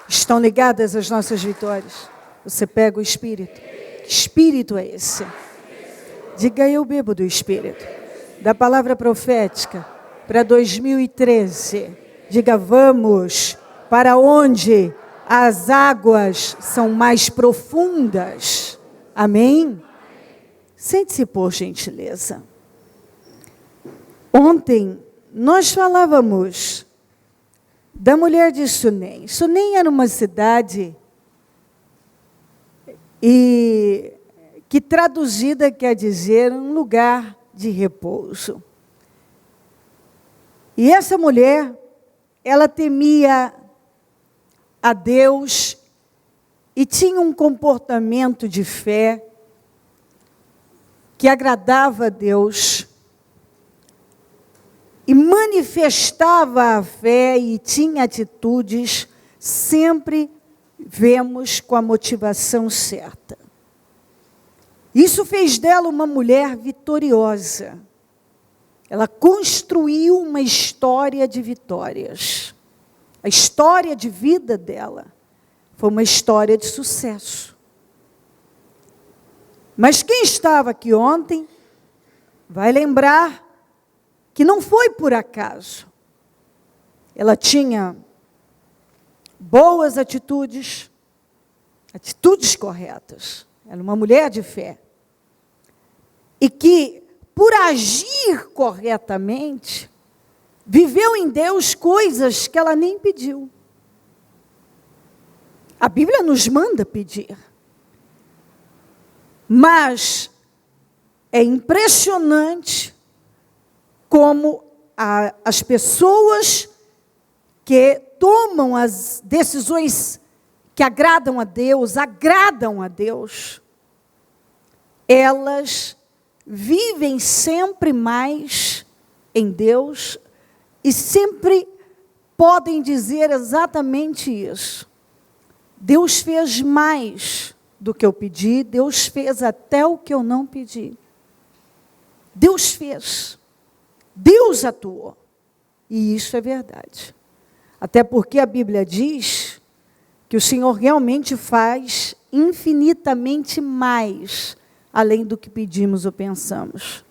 estão ligadas às nossas vitórias. Você pega o Espírito. Que Espírito é esse? Diga: eu bebo do Espírito. Da palavra profética para 2013. Diga: vamos para onde as águas são mais profundas. Amém? Sente-se, por gentileza. Ontem nós falávamos da mulher de Sunem. Sunem era uma cidade e que traduzida quer dizer um lugar de repouso. E essa mulher, ela temia a Deus e tinha um comportamento de fé que agradava a Deus e manifestava a fé e tinha atitudes, sempre vemos com a motivação certa. Isso fez dela uma mulher vitoriosa. Ela construiu uma história de vitórias. A história de vida dela foi uma história de sucesso. Mas quem estava aqui ontem vai lembrar que não foi por acaso. Ela tinha boas atitudes, atitudes corretas. Era uma mulher de fé. E que, por agir corretamente, viveu em Deus coisas que ela nem pediu. A Bíblia nos manda pedir. Mas é impressionante como as pessoas que tomam as decisões que agradam a Deus, elas vivem sempre mais em Deus e sempre podem dizer exatamente isso. Deus fez mais do que eu pedi, Deus fez até o que eu não pedi. Deus fez, Deus atuou, e isso é verdade. Até porque a Bíblia diz que o Senhor realmente faz infinitamente mais, além do que pedimos ou pensamos.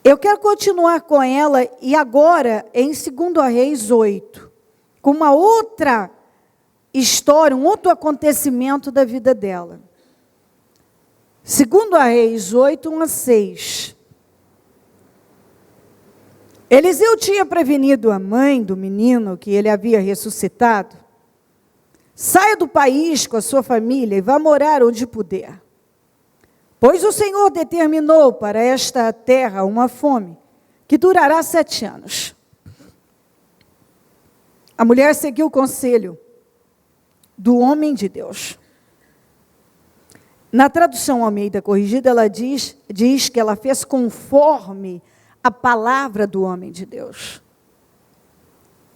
Eu quero continuar com ela, e agora, em 2 Reis 8, com uma outra história, um outro acontecimento da vida dela. 2 Reis 8, 1-6. Eliseu tinha prevenido a mãe do menino que ele havia ressuscitado. Saia do país com a sua família e vá morar onde puder. Pois o Senhor determinou para esta terra uma fome que durará 7 anos. A mulher seguiu o conselho do homem de Deus. Na tradução Almeida Corrigida, ela diz que ela fez conforme a palavra do homem de Deus.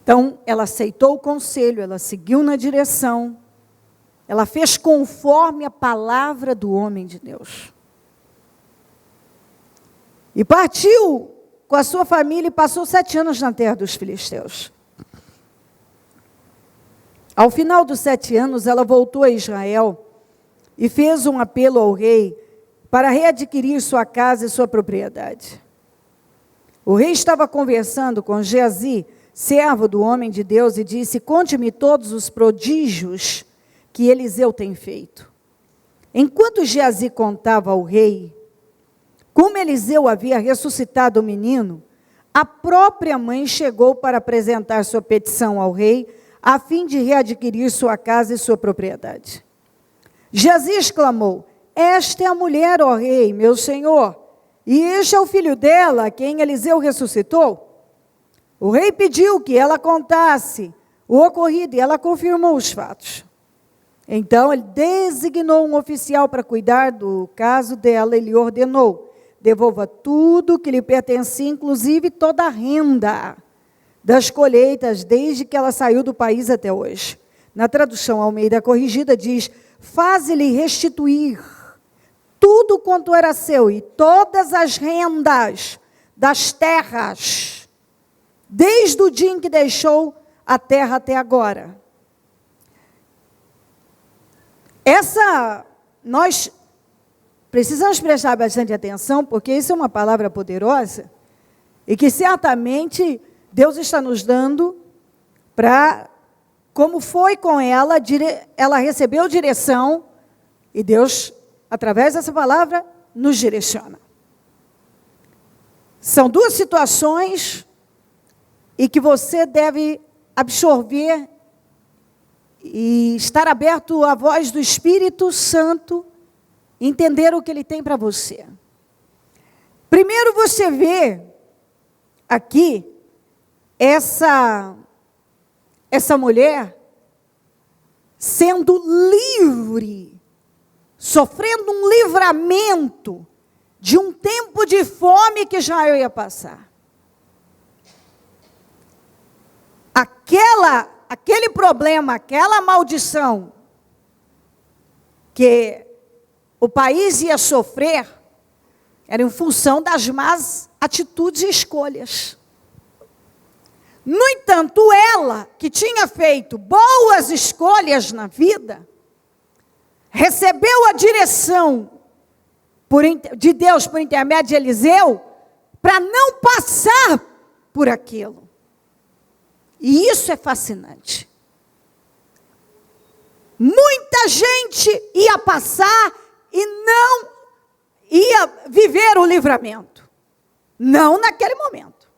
Então, ela aceitou o conselho, ela seguiu na direção, ela fez conforme a palavra do homem de Deus. E partiu com a sua família e passou 7 anos na terra dos filisteus. Ao final dos 7 anos, ela voltou a Israel e fez um apelo ao rei para readquirir sua casa e sua propriedade. O rei estava conversando com Geazi, servo do homem de Deus, e disse: conte-me todos os prodígios que Eliseu tem feito. Enquanto Geazi contava ao rei como Eliseu havia ressuscitado o menino, a própria mãe chegou para apresentar sua petição ao rei, a fim de readquirir sua casa e sua propriedade. Geazi exclamou: esta é a mulher, ó rei, meu senhor, e este é o filho dela, a quem Eliseu ressuscitou. O rei pediu que ela contasse o ocorrido e ela confirmou os fatos. Então ele designou um oficial para cuidar do caso dela e lhe ordenou: devolva tudo que lhe pertencia, inclusive toda a renda das colheitas, desde que ela saiu do país até hoje. Na tradução Almeida Corrigida diz: faze-lhe restituir tudo quanto era seu e todas as rendas das terras, desde o dia em que deixou a terra até agora. Nós precisamos prestar bastante atenção, porque isso é uma palavra poderosa, e que certamente Deus está nos dando para, como foi com ela, ela recebeu direção, e Deus, através dessa palavra, nos direciona. São duas situações e que você deve absorver e estar aberto à voz do Espírito Santo, entender o que Ele tem para você. Primeiro você vê aqui essa mulher sendo livre, sofrendo um livramento de um tempo de fome que Israel ia passar. Aquele problema, aquela maldição que o país ia sofrer, era em função das más atitudes e escolhas. No entanto, ela, que tinha feito boas escolhas na vida, recebeu a direção de Deus por intermédio de Eliseu, para não passar por aquilo. E isso é fascinante. Muita gente ia passar e não ia viver o livramento. Não naquele momento.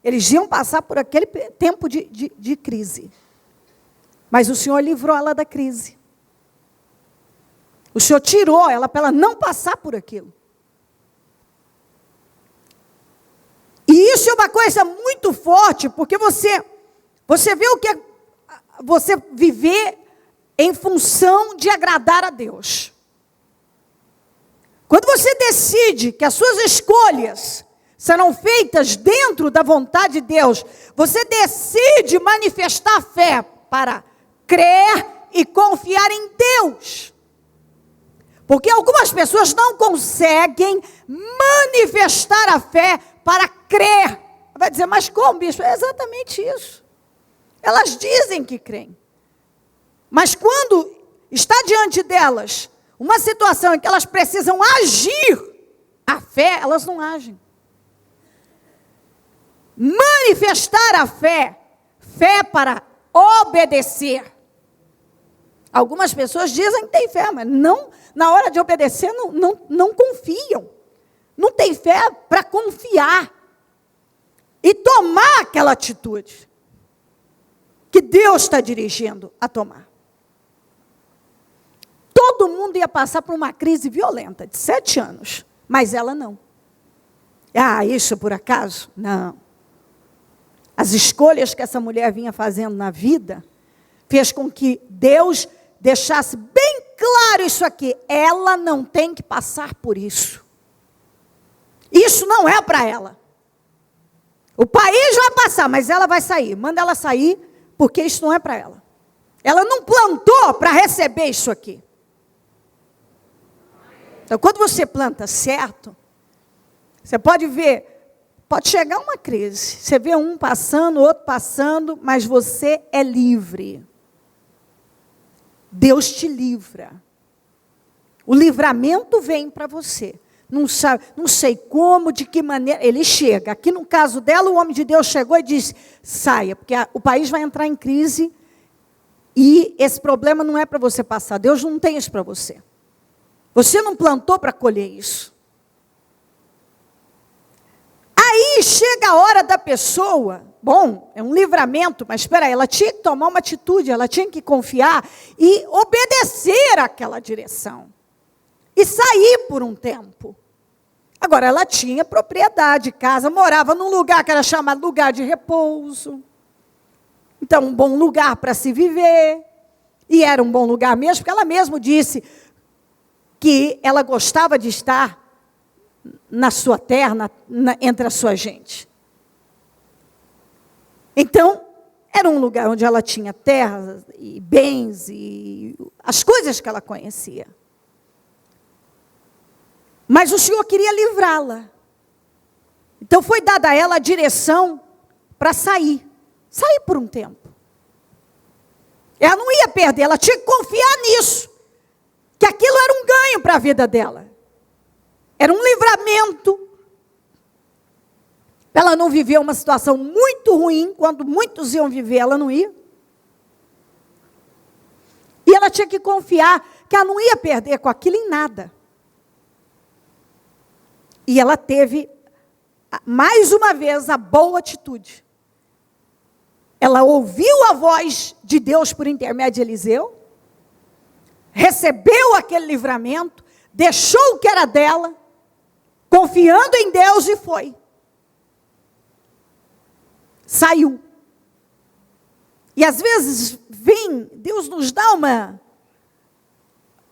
Eles iam passar por aquele tempo de crise. Mas o Senhor livrou ela da crise. O Senhor tirou ela para ela não passar por aquilo. E isso é uma coisa muito forte, porque você vê o que é você viver em função de agradar a Deus. Quando você decide que as suas escolhas serão feitas dentro da vontade de Deus, você decide manifestar fé para crer e confiar em Deus. Porque algumas pessoas não conseguem manifestar a fé para crer. Vai dizer, mas como, bispo? É exatamente isso. Elas dizem que creem. Mas quando está diante delas uma situação em que elas precisam agir a fé, elas não agem. Manifestar a fé para obedecer. Algumas pessoas dizem que têm fé, mas não, na hora de obedecer não confiam. Não tem fé para confiar e tomar aquela atitude que Deus está dirigindo a tomar. Todo mundo ia passar por uma crise violenta de 7 anos, mas ela não. Ah, isso por acaso? Não. As escolhas que essa mulher vinha fazendo na vida fez com que Deus deixasse bem claro isso aqui. Ela não tem que passar por isso. Isso não é para ela. O país vai passar, mas ela vai sair. Manda ela sair, porque isso não é para ela. Ela não plantou para receber isso aqui. Então, quando você planta certo, você pode ver, pode chegar uma crise. Você vê um passando, outro passando, mas você é livre. Deus te livra. O livramento vem para você. Não sei como, de que maneira, ele chega. Aqui no caso dela, o homem de Deus chegou e disse, saia, porque o país vai entrar em crise e esse problema não é para você passar. Deus não tem isso para você. Você não plantou para colher isso. Aí chega a hora da pessoa, bom, é um livramento, mas espera aí, ela tinha que tomar uma atitude, ela tinha que confiar e obedecer àquela direção. E sair por um tempo. Agora, ela tinha propriedade, casa, morava num lugar que era chamado lugar de repouso. Então, um bom lugar para se viver. E era um bom lugar mesmo, porque ela mesma disse que ela gostava de estar na sua terra, entre a sua gente. Então, era um lugar onde ela tinha terras e bens e as coisas que ela conhecia. Mas o Senhor queria livrá-la. Então foi dada a ela a direção para sair. Sair por um tempo. Ela não ia perder, ela tinha que confiar nisso. que aquilo era um ganho para a vida dela. Era um livramento. Ela não viveu uma situação muito ruim, quando muitos iam viver, ela não ia. E ela tinha que confiar que ela não ia perder com aquilo em nada. E ela teve, mais uma vez, a boa atitude. Ela ouviu a voz de Deus por intermédio de Eliseu, recebeu aquele livramento, deixou o que era dela, confiando em Deus e foi. Saiu. E às vezes Deus nos dá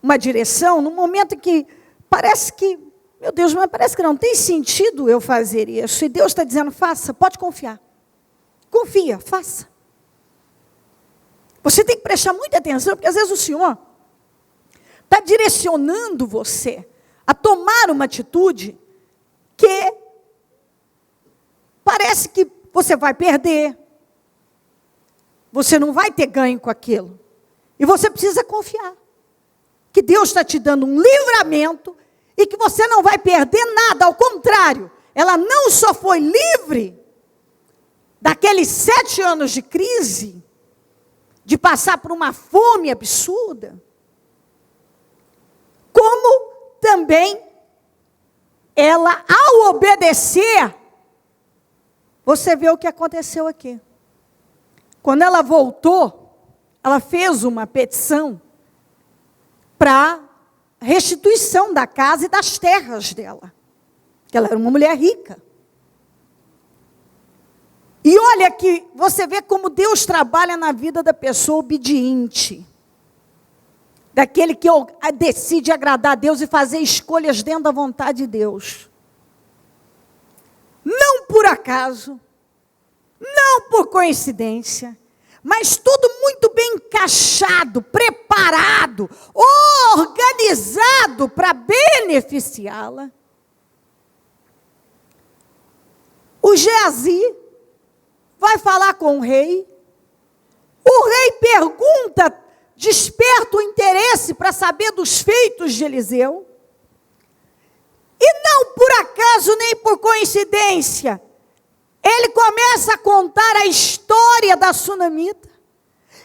uma direção, num momento em que parece que, meu Deus, mas parece que não tem sentido eu fazer isso. E Deus está dizendo, faça, pode confiar. Confia, faça. Você tem que prestar muita atenção, porque às vezes o Senhor está direcionando você a tomar uma atitude que parece que você vai perder. Você não vai ter ganho com aquilo. E você precisa confiar. Que Deus está te dando um livramento e que você não vai perder nada. Ao contrário, ela não só foi livre daqueles 7 anos de crise, de passar por uma fome absurda, como também ela, ao obedecer, você vê o que aconteceu aqui. Quando ela voltou, ela fez uma petição para restituição da casa e das terras dela. Que ela era uma mulher rica. E olha que você vê como Deus trabalha na vida da pessoa obediente. Daquele que decide agradar a Deus e fazer escolhas dentro da vontade de Deus. Não por acaso, não por coincidência, mas tudo muito bem encaixado, preparado, organizado para beneficiá-la. O Geazi vai falar com o rei pergunta, desperta o interesse para saber dos feitos de Eliseu. E não por acaso, nem por coincidência, ele começa a contar a história da sunamita.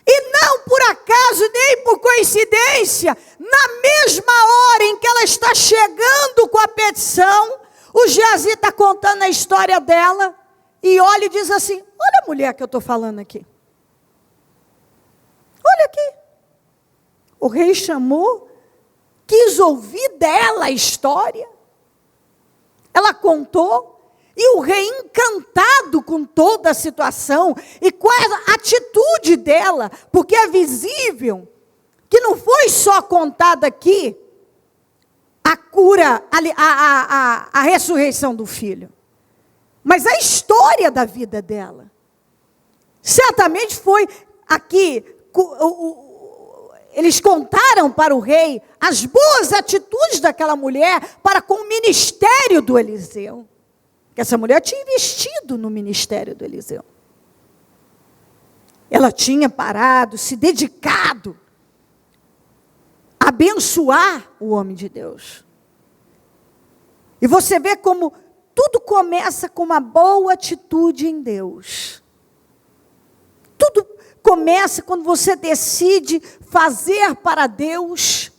E não por acaso, nem por coincidência, na mesma hora em que ela está chegando com a petição, o Geazi está contando a história dela, e olha e diz assim, olha a mulher que eu estou falando aqui. Olha aqui. O rei chamou, quis ouvir dela a história. Ela contou, e o rei, encantado com toda a situação, e com a atitude dela, porque é visível, que não foi só contada aqui, a cura, a ressurreição do filho, mas a história da vida dela. Certamente foi aqui, eles contaram para o rei as boas atitudes daquela mulher para com o ministério do Eliseu. Que essa mulher tinha investido no ministério do Eliseu. Ela tinha parado, se dedicado a abençoar o homem de Deus. E você vê como tudo começa com uma boa atitude em Deus. Tudo começa quando você decide fazer para Deus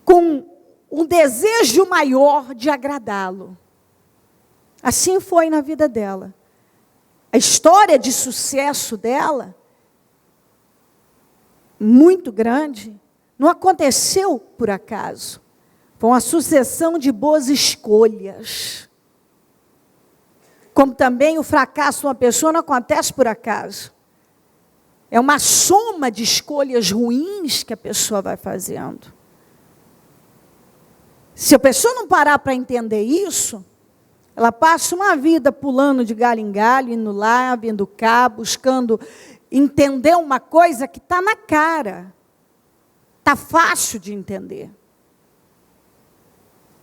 com um desejo maior de agradá-lo. Assim foi na vida dela. A história de sucesso dela, muito grande, não aconteceu por acaso. Foi uma sucessão de boas escolhas. Como também o fracasso de uma pessoa não acontece por acaso. É uma soma de escolhas ruins que a pessoa vai fazendo. Se a pessoa não parar para entender isso, ela passa uma vida pulando de galho em galho, indo lá, vindo cá, buscando entender uma coisa que está na cara. Está fácil de entender.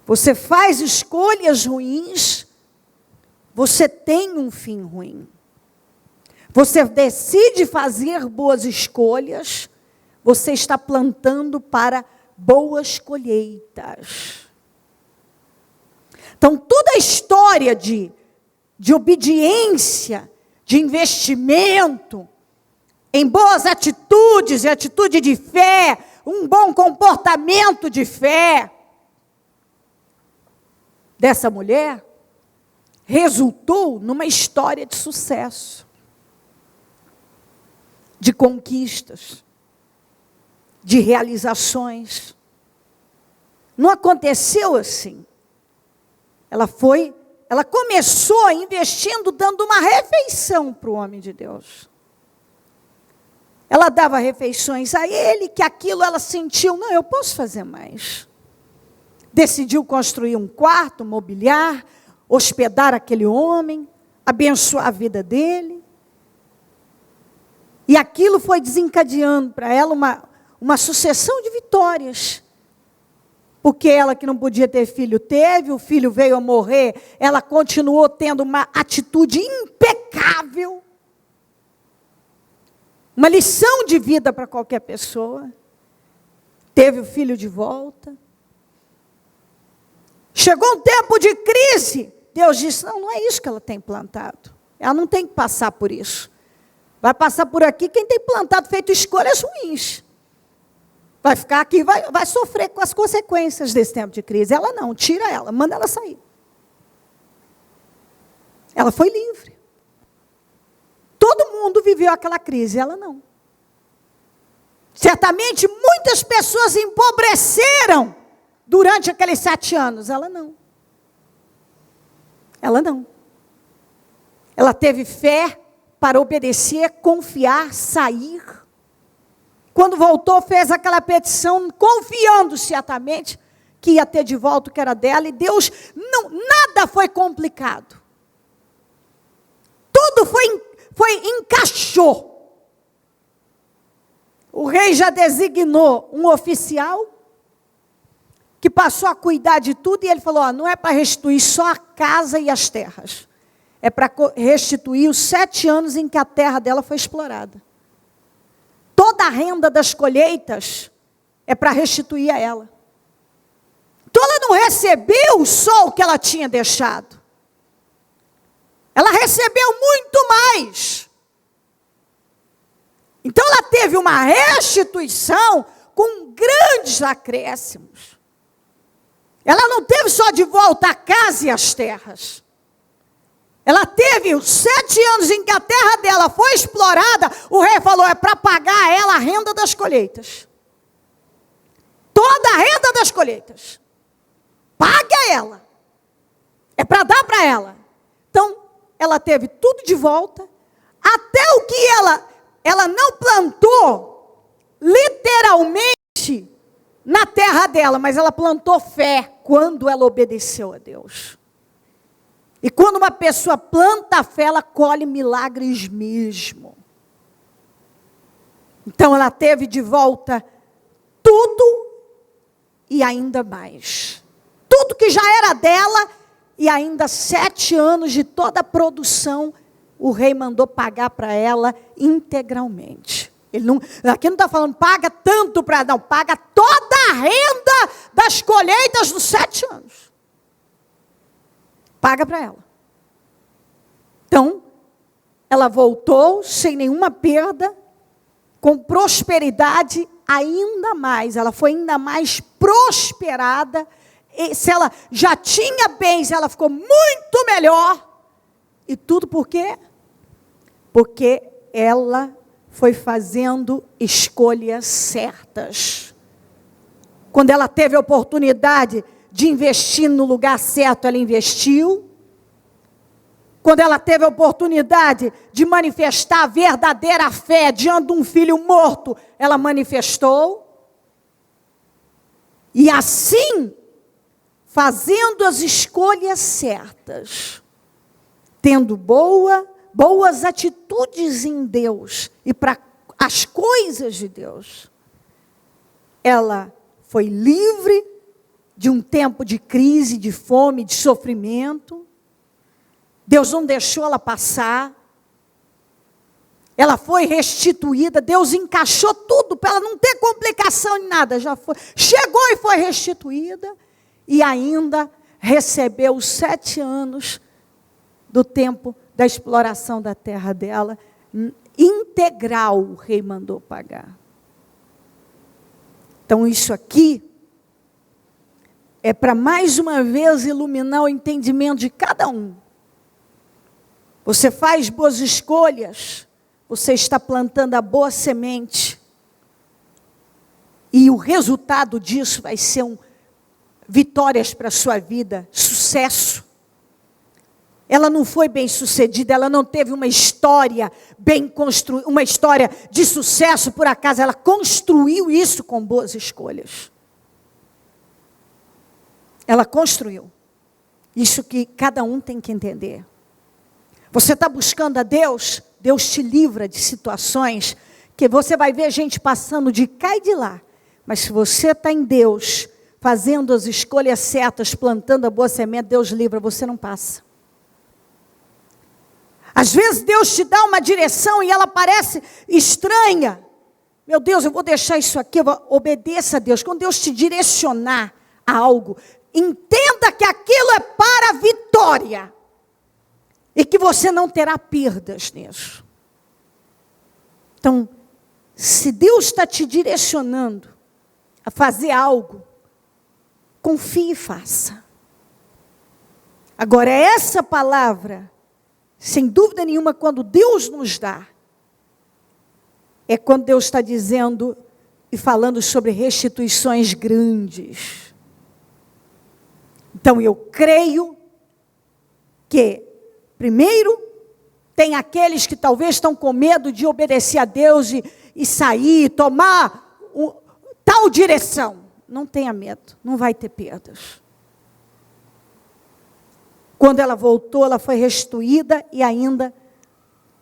Você faz escolhas ruins, você tem um fim ruim. Você decide fazer boas escolhas, você está plantando para boas colheitas. Então, toda a história de obediência, de investimento, em boas atitudes, e atitude de fé, um bom comportamento de fé, dessa mulher, resultou numa história de sucesso, de conquistas, de realizações. Não aconteceu assim. Ela começou investindo, dando uma refeição para o homem de Deus. Ela dava refeições a ele, que aquilo ela sentiu, não, eu posso fazer mais. Decidiu construir um quarto, mobiliar, hospedar aquele homem, abençoar a vida dele. E aquilo foi desencadeando para ela uma sucessão de vitórias. Porque ela que não podia ter filho, teve, o filho veio a morrer, ela continuou tendo uma atitude impecável. Uma lição de vida para qualquer pessoa. Teve o filho de volta. Chegou um tempo de crise. Deus disse, não é isso que ela tem plantado. Ela não tem que passar por isso. Vai passar por aqui quem tem plantado, feito escolhas ruins. Vai ficar aqui, vai sofrer com as consequências desse tempo de crise. Ela não, tira ela, manda ela sair. Ela foi livre. Todo mundo viveu aquela crise, ela não. Certamente muitas pessoas empobreceram durante aqueles 7 anos, ela não. Ela não. Ela teve fé para obedecer, confiar, sair. Quando voltou, fez aquela petição, confiando certamente que ia ter de volta o que era dela, e Deus, nada foi complicado. Tudo encaixou. O rei já designou um oficial, que passou a cuidar de tudo, e ele falou, não é para restituir só a casa e as terras, é para restituir os 7 anos em que a terra dela foi explorada. Toda a renda das colheitas é para restituir a ela. Então ela não recebeu só o que ela tinha deixado. Ela recebeu muito mais. Então ela teve uma restituição com grandes acréscimos. Ela não teve só de volta a casa e as terras. Ela teve os 7 anos em que a terra dela foi explorada, o rei falou, é para pagar a ela a renda das colheitas. Toda a renda das colheitas. Pague a ela. É para dar para ela. Então, ela teve tudo de volta, até o que ela não plantou, literalmente, na terra dela, mas ela plantou fé quando ela obedeceu a Deus. E quando uma pessoa planta a fé, ela colhe milagres mesmo. Então ela teve de volta tudo e ainda mais. Tudo que já era dela e ainda 7 anos de toda a produção, o rei mandou pagar para ela integralmente. Aqui não está falando paga tanto para não, paga toda a renda das colheitas dos 7 anos. Paga para ela. Então, ela voltou sem nenhuma perda, com prosperidade ainda mais. Ela foi ainda mais prosperada. E se ela já tinha bens, ela ficou muito melhor. E tudo por quê? Porque ela foi fazendo escolhas certas. Quando ela teve a oportunidade de investir no lugar certo, ela investiu. Quando ela teve a oportunidade de manifestar a verdadeira fé diante de um filho morto, ela manifestou. E assim, fazendo as escolhas certas, tendo boas atitudes em Deus e para as coisas de Deus, ela foi livre de um tempo de crise, de fome, de sofrimento. Deus não deixou ela passar. ela foi restituída, Deus encaixou tudo para ela não ter complicação em nada, já foi, chegou e foi restituída, e ainda recebeu os 7 anos do tempo da exploração da terra dela, integral o rei mandou pagar. Então isso aqui é para mais uma vez iluminar o entendimento de cada um. Você faz boas escolhas, você está plantando a boa semente, e o resultado disso vai ser vitórias para a sua vida, sucesso. Ela não foi bem sucedida, ela não teve uma história bem construída, uma história de sucesso por acaso, ela construiu isso com boas escolhas. Ela construiu. Isso que cada um tem que entender. Você está buscando a Deus, Deus te livra de situações que você vai ver gente passando de cá e de lá. Mas se você está em Deus, fazendo as escolhas certas, plantando a boa semente, Deus livra, você não passa. Às vezes Deus te dá uma direção e ela parece estranha. Meu Deus, eu vou deixar isso aqui, obedeça a Deus. Quando Deus te direcionar a algo, entenda que aquilo é para a vitória. E que você não terá perdas nisso. Então, se Deus está te direcionando a fazer algo, confie e faça. Agora, essa palavra, sem dúvida nenhuma, quando Deus nos dá, é quando Deus está dizendo e falando sobre restituições grandes. Então, eu creio que, primeiro, tem aqueles que talvez estão com medo de obedecer a Deus e sair, tomar tal direção. Não tenha medo, não vai ter perdas. Quando ela voltou, ela foi restituída e ainda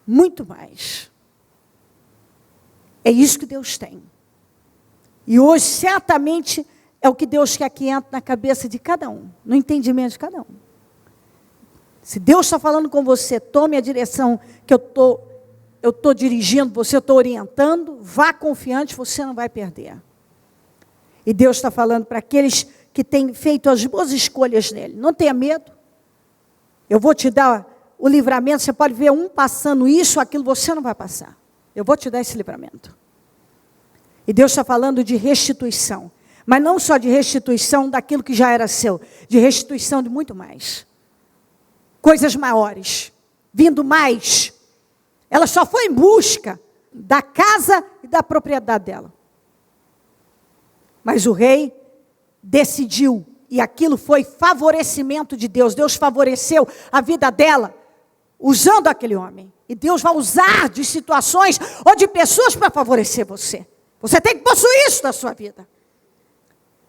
muito mais. É isso que Deus tem. E hoje, certamente, é o que Deus quer que entre na cabeça de cada um, no entendimento de cada um. Se Deus está falando com você, tome a direção que eu estou dirigindo, você, eu estou orientando, vá confiante, você não vai perder. E Deus está falando para aqueles que têm feito as boas escolhas nele. Não tenha medo. Eu vou te dar o livramento, você pode ver um passando isso, aquilo, você não vai passar. Eu vou te dar esse livramento. E Deus está falando de restituição. Mas não só de restituição daquilo que já era seu, de restituição de muito mais. Coisas maiores, vindo mais. Ela só foi em busca da casa e da propriedade dela. Mas o rei decidiu, e aquilo foi favorecimento de Deus. Deus favoreceu a vida dela, usando aquele homem. E Deus vai usar de situações ou de pessoas para favorecer você. Você tem que possuir isso na sua vida.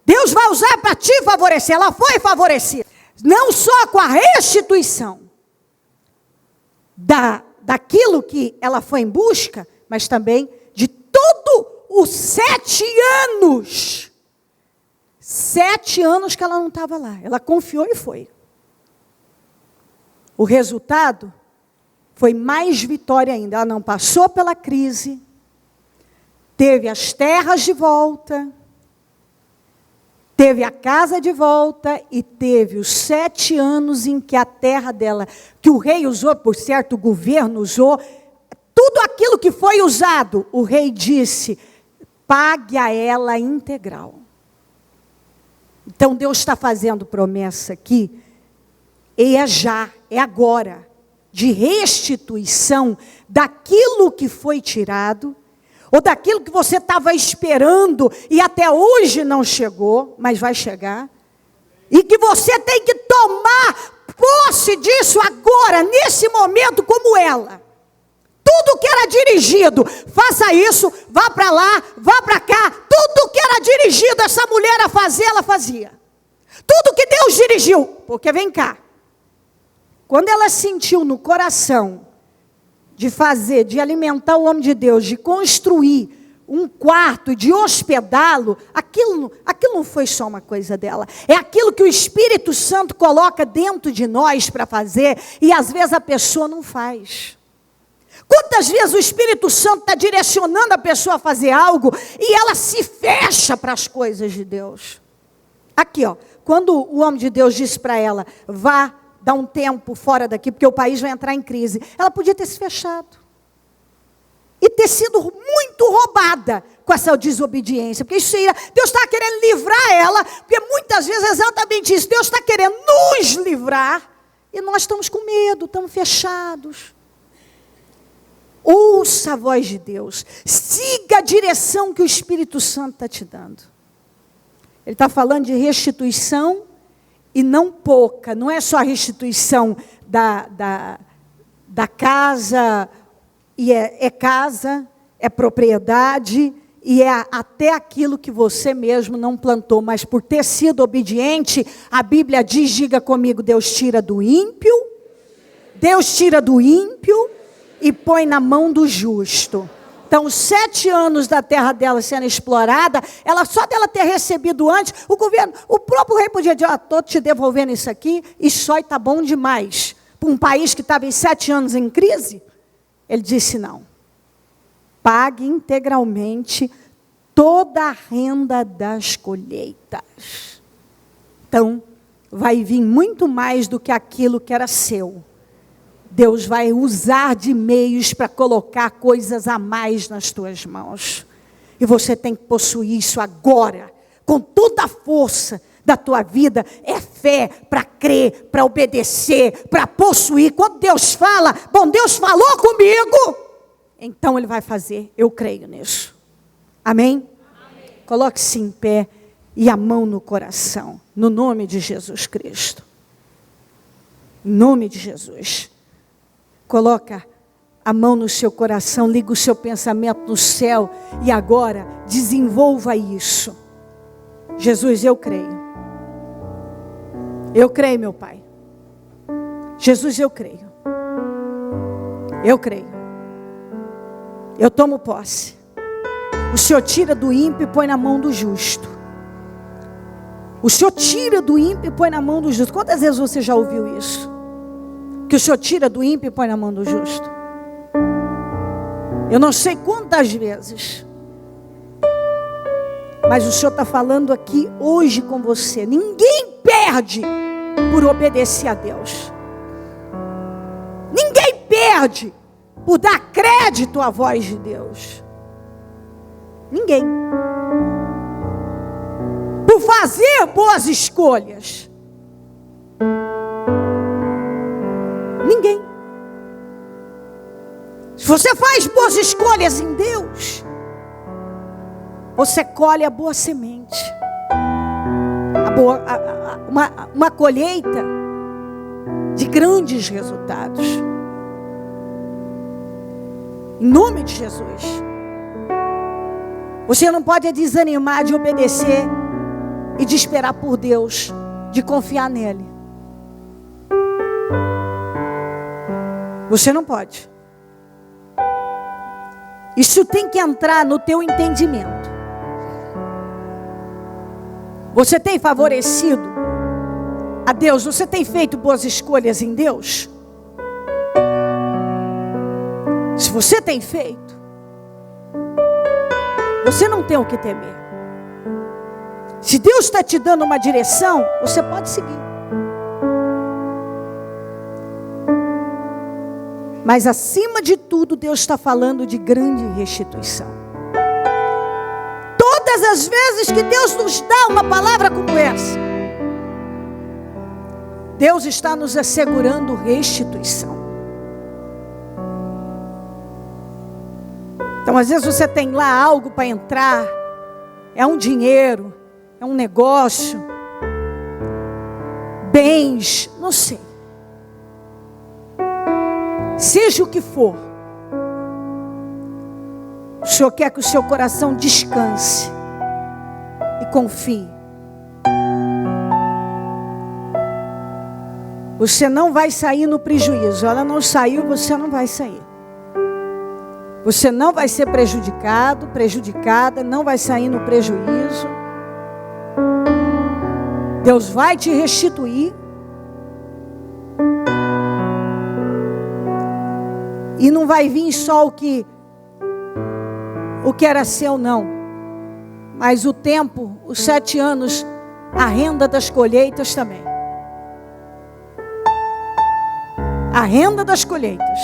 Deus vai usar para te favorecer. Ela foi favorecida. Não só com a restituição daquilo que ela foi em busca, mas também de todos os 7 anos. 7 anos que ela não estava lá. Ela confiou e foi. O resultado foi mais vitória ainda. Ela não passou pela crise, teve as terras de volta, teve a casa de volta e teve os 7 anos em que a terra dela, que o rei usou, por certo, o governo usou, tudo aquilo que foi usado, o rei disse, pague a ela integral. Então Deus está fazendo promessa aqui, e é já, é agora, de restituição daquilo que foi tirado, ou daquilo que você estava esperando e até hoje não chegou, mas vai chegar. E que você tem que tomar posse disso agora, nesse momento, como ela. Tudo que era dirigido, faça isso, vá para lá, vá para cá. Tudo que era dirigido essa mulher a fazer, ela fazia. Tudo que Deus dirigiu, porque vem cá. Quando ela sentiu no coração de fazer, de alimentar o homem de Deus, de construir um quarto, de hospedá-lo, aquilo não foi só uma coisa dela. É aquilo que o Espírito Santo coloca dentro de nós para fazer, e às vezes a pessoa não faz. Quantas vezes o Espírito Santo está direcionando a pessoa a fazer algo e ela se fecha para as coisas de Deus? Aqui, ó, quando o homem de Deus disse para ela, vá dar um tempo fora daqui, porque o país vai entrar em crise, ela podia ter se fechado. E ter sido muito roubada com essa desobediência. Porque isso seria, Deus está querendo livrar ela, porque muitas vezes é exatamente isso. Deus está querendo nos livrar, e nós estamos com medo, estamos fechados. Ouça a voz de Deus, siga a direção que o Espírito Santo está te dando. Ele está falando de restituição, e não pouca, não é só a restituição da casa, e é casa, é propriedade, e é até aquilo que você mesmo não plantou, mas por ter sido obediente, a Bíblia diz, diga comigo, Deus tira do ímpio e põe na mão do justo. Então, 7 anos da terra dela sendo explorada, só dela ter recebido antes, o próprio rei podia dizer, estou te devolvendo isso aqui, e só está bom demais. Para um país que estava em 7 anos em crise, ele disse não. Pague integralmente toda a renda das colheitas. Então, vai vir muito mais do que aquilo que era seu. Deus vai usar de meios para colocar coisas a mais nas tuas mãos. E você tem que possuir isso agora, com toda a força da tua vida. É fé para crer, para obedecer, para possuir. Quando Deus fala, bom, Deus falou comigo, então Ele vai fazer. Eu creio nisso. Amém? Amém. Coloque-se em pé e a mão no coração, no nome de Jesus Cristo. Em nome de Jesus. Coloca a mão no seu coração, liga o seu pensamento no céu e agora desenvolva isso. Jesus, eu creio. Eu creio, meu Pai. Jesus, eu creio. Eu creio. Eu tomo posse. O Senhor tira do ímpio e põe na mão do justo. O Senhor tira do ímpio e põe na mão do justo. Quantas vezes você já ouviu isso? Que o Senhor tira do ímpio e põe na mão do justo. Eu não sei quantas vezes. Mas o Senhor está falando aqui hoje com você. Ninguém perde por obedecer a Deus. Ninguém perde por dar crédito à voz de Deus. Ninguém. Por fazer boas escolhas. Ninguém. Se você faz boas escolhas em Deus, você colhe a boa semente. Uma colheita de grandes resultados. Em nome de Jesus. Você não pode desanimar de obedecer e de esperar por Deus, de confiar nele. Você não pode. Isso tem que entrar no teu entendimento. Você tem favorecido a Deus? Você tem feito boas escolhas em Deus? Se você tem feito, você não tem o que temer. Se Deus está te dando uma direção, você pode seguir. Mas acima de tudo, Deus está falando de grande restituição. Todas as vezes que Deus nos dá uma palavra como essa, Deus está nos assegurando restituição. Então, às vezes você tem lá algo para entrar, é um dinheiro, é um negócio, bens, não sei. Seja o que for, o Senhor quer que o seu coração descanse e confie. Você não vai sair no prejuízo. Ela não saiu, você não vai sair. Você não vai ser prejudicado, prejudicada, não vai sair no prejuízo. Deus vai te restituir. E não vai vir só o que era seu, não. Mas o tempo, os 7 anos, a renda das colheitas também. A renda das colheitas.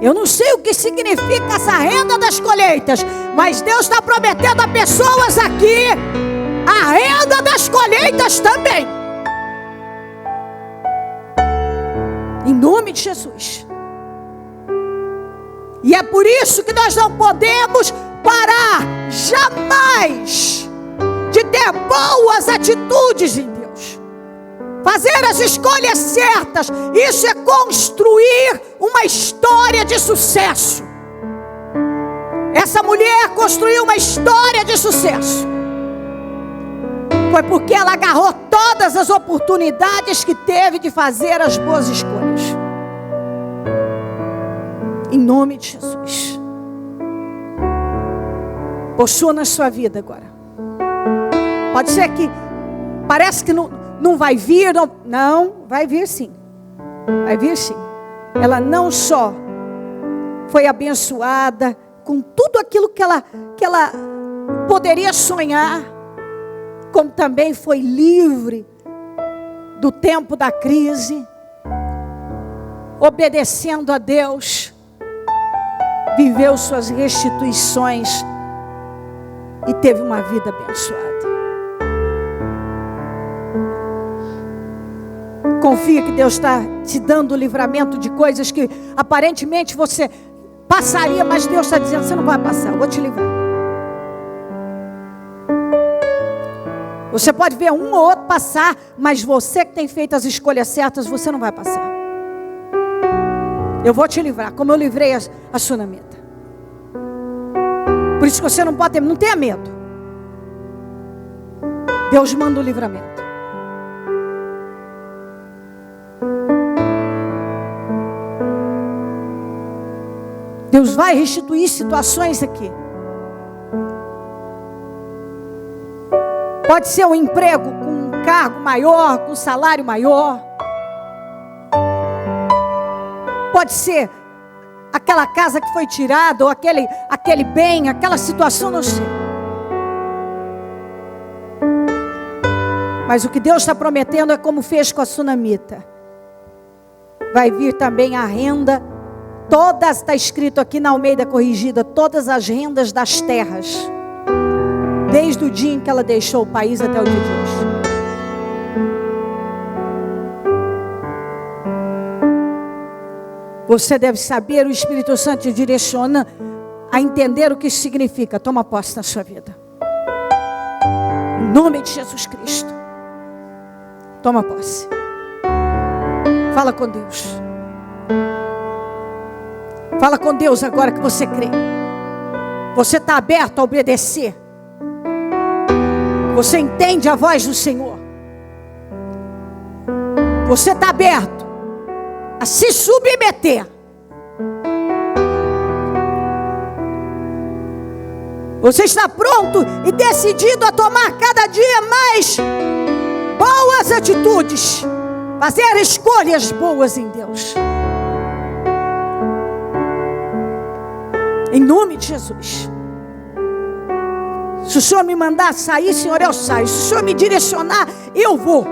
Eu não sei o que significa essa renda das colheitas, mas Deus está prometendo a pessoas aqui a renda das colheitas também. Em nome de Jesus. E é por isso que nós não podemos parar jamais de ter boas atitudes em Deus. Fazer as escolhas certas. Isso é construir uma história de sucesso. Essa mulher construiu uma história de sucesso. Foi porque ela agarrou todas as oportunidades que teve de fazer as boas escolhas. Em nome de Jesus. Possua na sua vida agora. Pode ser que parece que não vai vir. Não, vai vir sim. Vai vir sim. Ela não só foi abençoada com tudo aquilo que ela poderia sonhar, como também foi livre do tempo da crise, obedecendo a Deus, viveu suas restituições e teve uma vida abençoada. Confia que Deus está te dando o livramento de coisas que aparentemente você passaria, mas Deus está dizendo: você não vai passar, eu vou te livrar. Você pode ver um ou outro passar, mas você que tem feito as escolhas certas, você não vai passar. Eu vou te livrar, como eu livrei a sunamita. Por isso que você não tenha medo. Deus manda o livramento. Deus vai restituir situações aqui. Pode ser um emprego com um cargo maior, com um salário maior. Pode ser aquela casa que foi tirada, ou aquele bem, aquela situação, não sei. Mas o que Deus está prometendo é como fez com a sunamita. Vai vir também a renda. Todas, está escrito aqui na Almeida Corrigida, todas as rendas das terras. Desde o dia em que ela deixou o país até o dia de hoje. Você deve saber, o Espírito Santo te direciona a entender o que isso significa. Toma posse na sua vida. Em nome de Jesus Cristo. Toma posse. Fala com Deus. Fala com Deus agora que você crê. Você está aberto a obedecer. Você entende a voz do Senhor. Você está aberto a se submeter. Você está pronto e decidido a tomar cada dia mais boas atitudes. Fazer escolhas boas em Deus. Em nome de Jesus. Se o Senhor me mandar sair, Senhor, eu saio. Se o Senhor me direcionar, eu vou.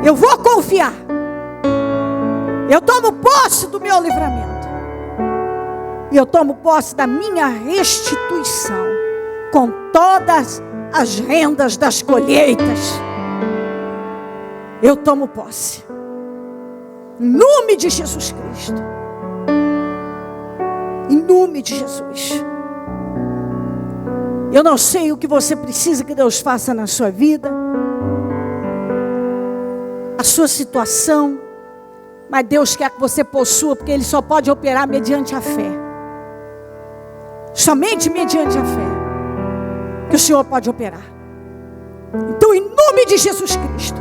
Eu vou confiar. Eu tomo posse do meu livramento. E eu tomo posse da minha restituição. Com todas as rendas das colheitas. Eu tomo posse. Em nome de Jesus Cristo. Em nome de Jesus. Eu não sei o que você precisa que Deus faça na sua vida, a sua situação, mas Deus quer que você possua, porque Ele só pode operar mediante a fé. Somente mediante a fé que o Senhor pode operar. Então, em nome de Jesus Cristo,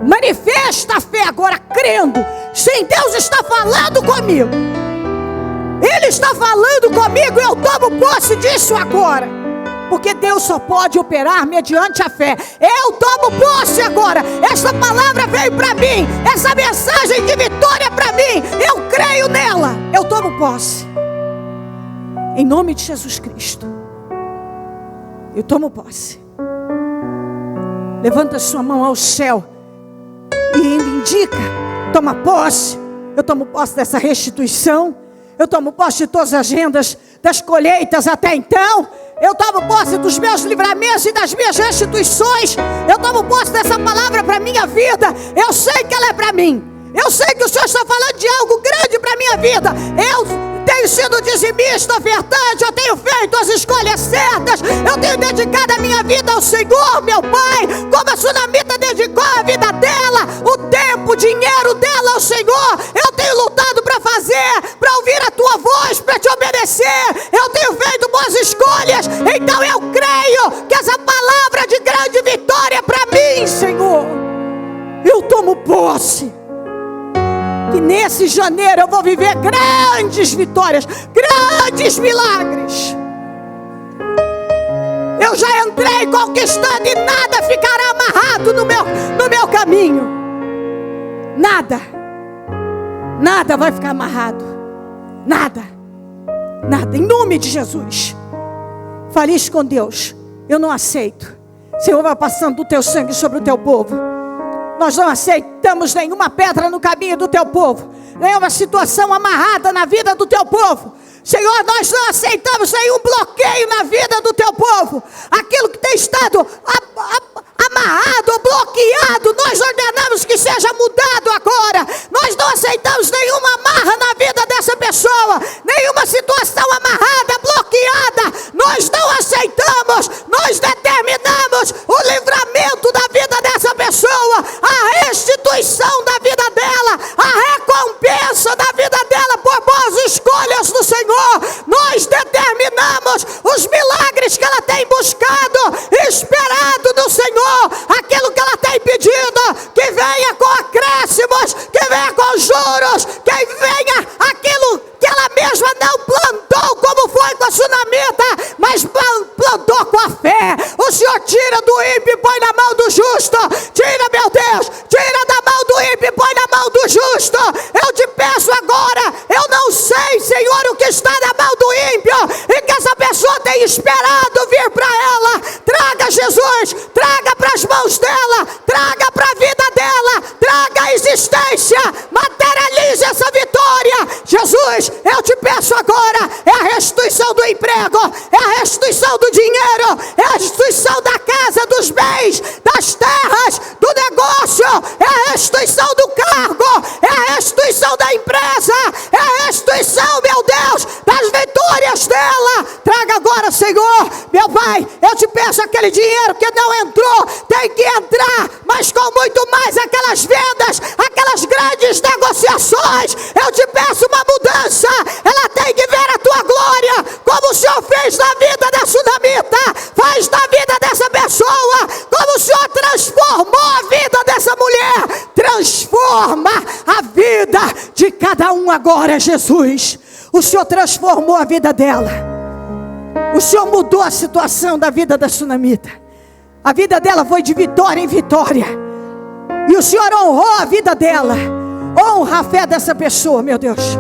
manifesta a fé agora, crendo. Sim, Deus está falando comigo. Ele está falando comigo e eu tomo posse disso agora. porque Deus só pode operar mediante a fé. Eu tomo posse agora. Esta palavra veio para mim, essa mensagem de vitória para mim, eu creio nela, eu tomo posse, em nome de Jesus Cristo. Eu tomo posse. Levanta sua mão ao céu e indica: toma posse. Eu tomo posse dessa restituição. Eu tomo posse de todas as agendas das colheitas até então. Eu tomo posse dos meus livramentos e das minhas restituições. Eu tomo posse dessa palavra para a minha vida. Eu sei que ela é para mim. Eu sei que o Senhor está falando de algo grande para a minha vida. Eu tenho sido dizimista, ofertante. Eu tenho feito as escolhas certas. Eu tenho dedicado a minha vida ao Senhor, meu Pai, como a sunamita dedicou a vida dela, o tempo, o dinheiro dela ao Senhor. Eu tenho lutado para fazer, para ouvir a tua voz, para te obedecer. Eu tenho feito boas escolhas. Então eu creio que essa palavra de grande vitória para mim, Senhor, eu tomo posse. Que nesse janeiro eu vou viver grandes vitórias, grandes milagres. Eu já entrei conquistando e nada ficará amarrado no meu caminho. Nada vai ficar amarrado. Nada, em nome de Jesus. Fale isso com Deus. Eu não aceito, Senhor, vai passando o teu sangue sobre o teu povo. Nós não aceitamos nenhuma pedra no caminho do teu povo, nenhuma situação amarrada na vida do teu povo. Senhor, nós não aceitamos nenhum bloqueio na vida do teu povo. Aquilo que tem estado amarrado ou bloqueado, nós ordenamos que seja mudado agora. Nós não aceitamos nenhuma amarra na vida dessa pessoa, nenhuma situação amarrada, bloqueada. Nós não aceitamos. Nós determinamos o livramento da vida dessa pessoa, a restituição da vida dela, a recompensa da vida dela por boas escolhas do Senhor. Nós determinamos os milagres que ela tem buscado, esperado no Senhor, aquilo que ela tem pedido, que venha com acréscimos, que venha com juros, que venha aquilo que ela mesma não plantou, como foi com a sunamita, mas plantou com a fé. O Senhor tira do ímpio e põe na mão do justo. Tira, meu Deus, tira da mão do ímpio e põe na mão do justo. Eu te peço agora, eu não sei, Senhor, o que está na mão do ímpio e que essa pessoa tem esperado vir para ela. Traga, Jesus, traga para as mãos dela, traga para a vida dela, traga a existência, materialize essa vitória. Jesus, eu te peço agora, é a restituição do emprego, é a restituição do dinheiro, é a restituição da casa, dos bens, das terras, do negócio, é a restituição do cargo, é a restituição da empresa, é a restituição, meu Deus, das vitórias dela. Traga agora, Senhor, meu Pai, eu te peço aquele dinheiro que não entrou, tem que entrar, mas com muito mais aquelas vendas, aquelas grandes negociações. Eu te peço uma mudança, ela tem que ver a tua glória, como o Senhor fez na vida da sunamita, faz na vida dessa pessoa, como o Senhor transformou a vida dessa mulher, transforma a vida de cada um agora, Jesus. O Senhor transformou a vida dela, o Senhor mudou a situação da vida da sunamita, a vida dela foi de vitória em vitória, e o Senhor honrou a vida dela. Honra a fé dessa pessoa, meu Deus,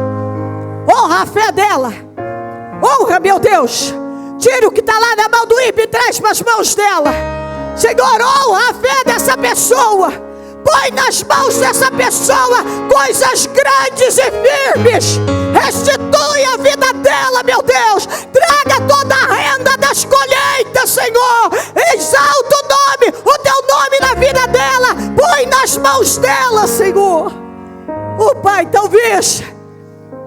honra a fé dela, honra, meu Deus. Tira o que está lá na mão do ímpio e traz para as mãos dela. Senhor, honra a fé dessa pessoa, põe nas mãos dessa pessoa coisas grandes e firmes. Restitui a vida dela, meu Deus. Traga toda a renda das colheitas, Senhor. Exalta o nome, o teu nome na vida dela. Põe nas mãos dela, Senhor. Oh, Pai, talvez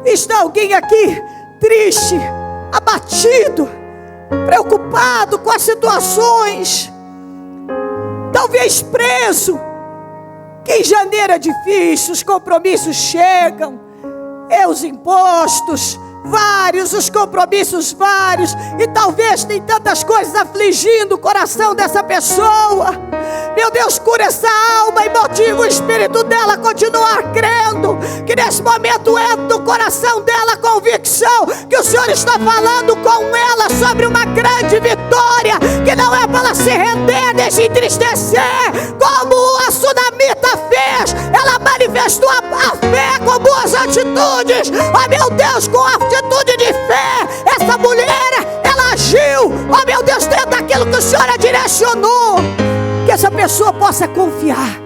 está alguém aqui triste, abatido, preocupado com as situações, talvez preso, que em janeiro é difícil, os compromissos chegam, os impostos, os compromissos vários, e talvez tem tantas coisas afligindo o coração dessa pessoa. Meu Deus, cura essa alma e motiva o espírito dela a continuar crendo, que nesse momento entra no coração dela a convicção que o Senhor está falando com ela sobre uma grande vitória, que não é para ela se render nem se entristecer, como a sunamita fez. Ela manifestou a fé com boas atitudes. Oh meu Deus, com atitude de fé, essa mulher, ela agiu, oh meu Deus, dentro daquilo que o Senhor a direcionou. Que essa pessoa possa confiar.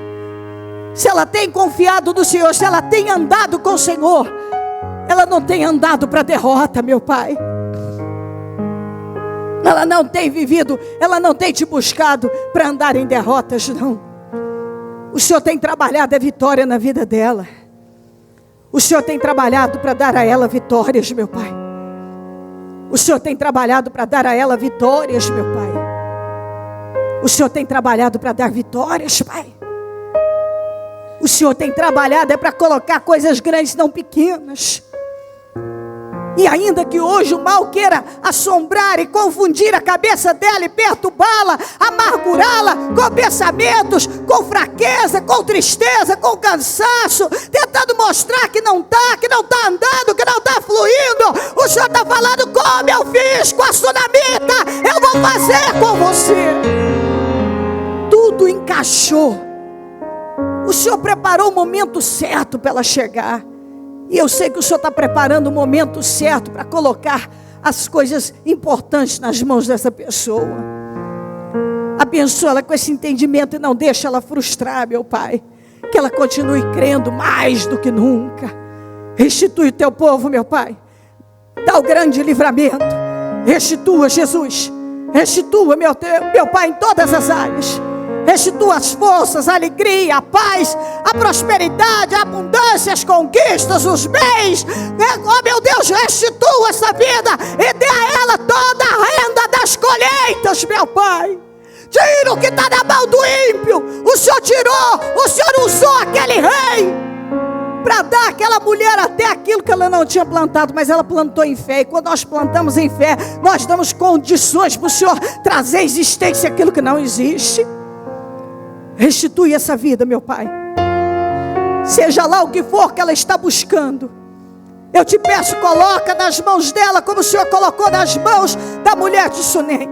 Se ela tem confiado no Senhor, se ela tem andado com o Senhor, ela não tem andado para derrota, meu Pai. Ela não tem vivido, ela não tem te buscado para andar em derrotas, não. O Senhor tem trabalhado a vitória na vida dela. O Senhor tem trabalhado para dar a ela vitórias, meu Pai. O Senhor tem trabalhado para dar a ela vitórias, meu Pai. O Senhor tem trabalhado para dar vitórias, Pai. O Senhor tem trabalhado para colocar coisas grandes, não pequenas. E ainda que hoje o mal queira assombrar e confundir a cabeça dela e perturbá-la, amargurá-la com pensamentos, com fraqueza, com tristeza, com cansaço, tentando mostrar que não está andando, que não está fluindo, o Senhor está falando: como eu fiz com a sunamita, eu vou fazer com você. Tudo encaixou. O Senhor preparou o momento certo para ela chegar. E eu sei que o Senhor está preparando o momento certo para colocar as coisas importantes nas mãos dessa pessoa. Abençoa ela com esse entendimento e não deixa ela frustrar, meu Pai. Que ela continue crendo mais do que nunca. Restitui o teu povo, meu Pai. Dá o grande livramento. Restitua, Jesus. Restitua, meu Pai, em todas as áreas. Restitua as forças, a alegria, a paz, a prosperidade, a abundância, as conquistas, os bens. Oh meu Deus, restitua essa vida e dê a ela toda a renda das colheitas, meu Pai. Tira o que está na mão do ímpio. O Senhor tirou, o Senhor usou aquele rei para dar àquela mulher até aquilo que ela não tinha plantado, mas ela plantou em fé. E quando nós plantamos em fé, nós damos condições para o Senhor trazer à existência aquilo que não existe. Restitui essa vida, meu Pai. Seja lá o que for que ela está buscando, eu te peço, coloca nas mãos dela como o Senhor colocou nas mãos da mulher de Sunem.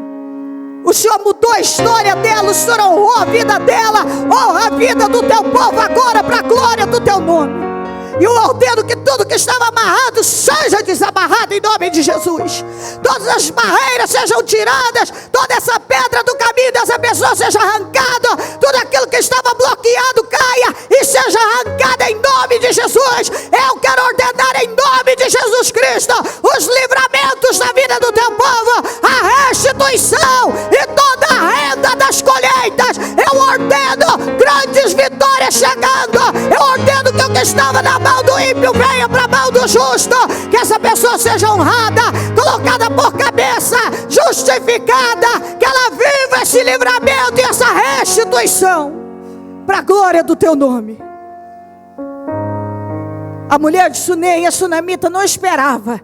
O Senhor mudou a história dela, o Senhor honrou a vida dela. Honra a vida do teu povo agora para a glória do teu nome. E eu ordeno que tudo que estava amarrado seja desamarrado em nome de Jesus. Todas as barreiras sejam tiradas, toda essa pedra do caminho dessa pessoa seja arrancada, tudo aquilo que estava bloqueado caia e seja arrancado em nome de Jesus. Eu quero ordenar em nome de Jesus Cristo os livramentos da vida do teu povo, a restituição e toda a renda das colheitas. Eu ordeno grandes vitórias chegando. Eu ordeno que o que estava na mão do ímpio venha para a mão do justo. Que essa pessoa seja honrada, colocada por cabeça, justificada. Que ela viva esse livramento e essa restituição para a glória do teu nome. A mulher de Sunem, a sunamita, não esperava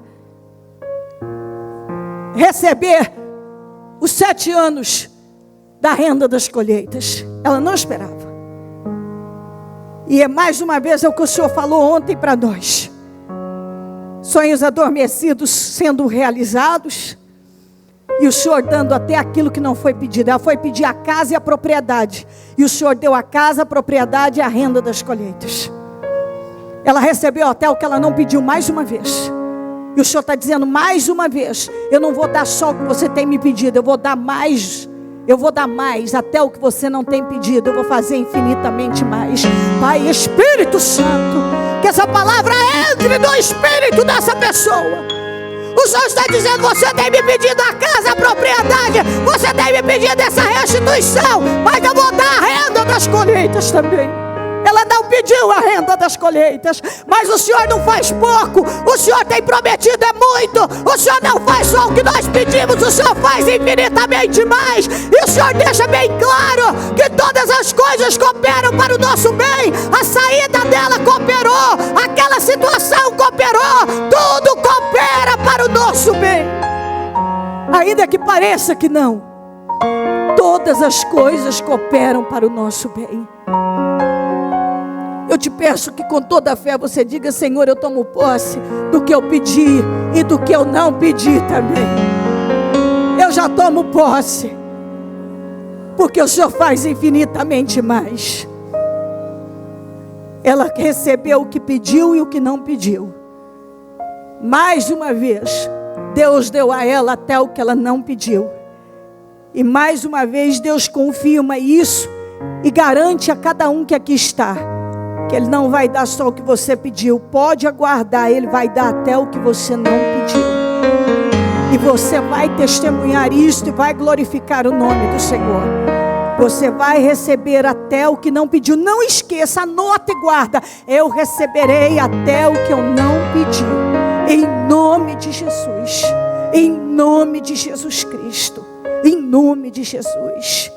receber os 7 anos da renda das colheitas. Ela não esperava. E é mais uma vez o que o Senhor falou ontem para nós. Sonhos adormecidos sendo realizados. E o Senhor dando até aquilo que não foi pedido. Ela foi pedir a casa e a propriedade. E o Senhor deu a casa, a propriedade e a renda das colheitas. Ela recebeu até o que ela não pediu mais uma vez. E o Senhor está dizendo mais uma vez: eu não vou dar só o que você tem me pedido, eu vou dar mais. Eu vou dar mais, até o que você não tem pedido. Eu vou fazer infinitamente mais. Pai, Espírito Santo, que essa palavra entre no espírito dessa pessoa. O Senhor está dizendo: você tem me pedido a casa, a propriedade, você tem me pedido essa restituição, mas eu vou dar a renda das colheitas também. Ela não pediu a renda das colheitas, mas o Senhor não faz pouco. O Senhor tem prometido é muito. O Senhor não faz só o que nós pedimos, o Senhor faz infinitamente mais. E o Senhor deixa bem claro que todas as coisas cooperam para o nosso bem. A saída dela cooperou, aquela situação cooperou, tudo coopera nosso bem. Ainda que pareça que não, todas as coisas cooperam para o nosso bem. Eu te peço que com toda a fé você diga: Senhor, eu tomo posse do que eu pedi e do que eu não pedi também. Eu já tomo posse, porque o Senhor faz infinitamente mais. Ela recebeu o que pediu e o que não pediu. Mais uma vez, Deus deu a ela até o que ela não pediu. E mais uma vez Deus confirma isso e garante a cada um que aqui está, que Ele não vai dar só o que você pediu. Pode aguardar, Ele vai dar até o que você não pediu. E você vai testemunhar isto e vai glorificar o nome do Senhor. Você vai receber até o que não pediu. Não esqueça, anota e guarda: eu receberei até o que eu não pedi. Em nome de Jesus. Em nome de Jesus Cristo. Em nome de Jesus.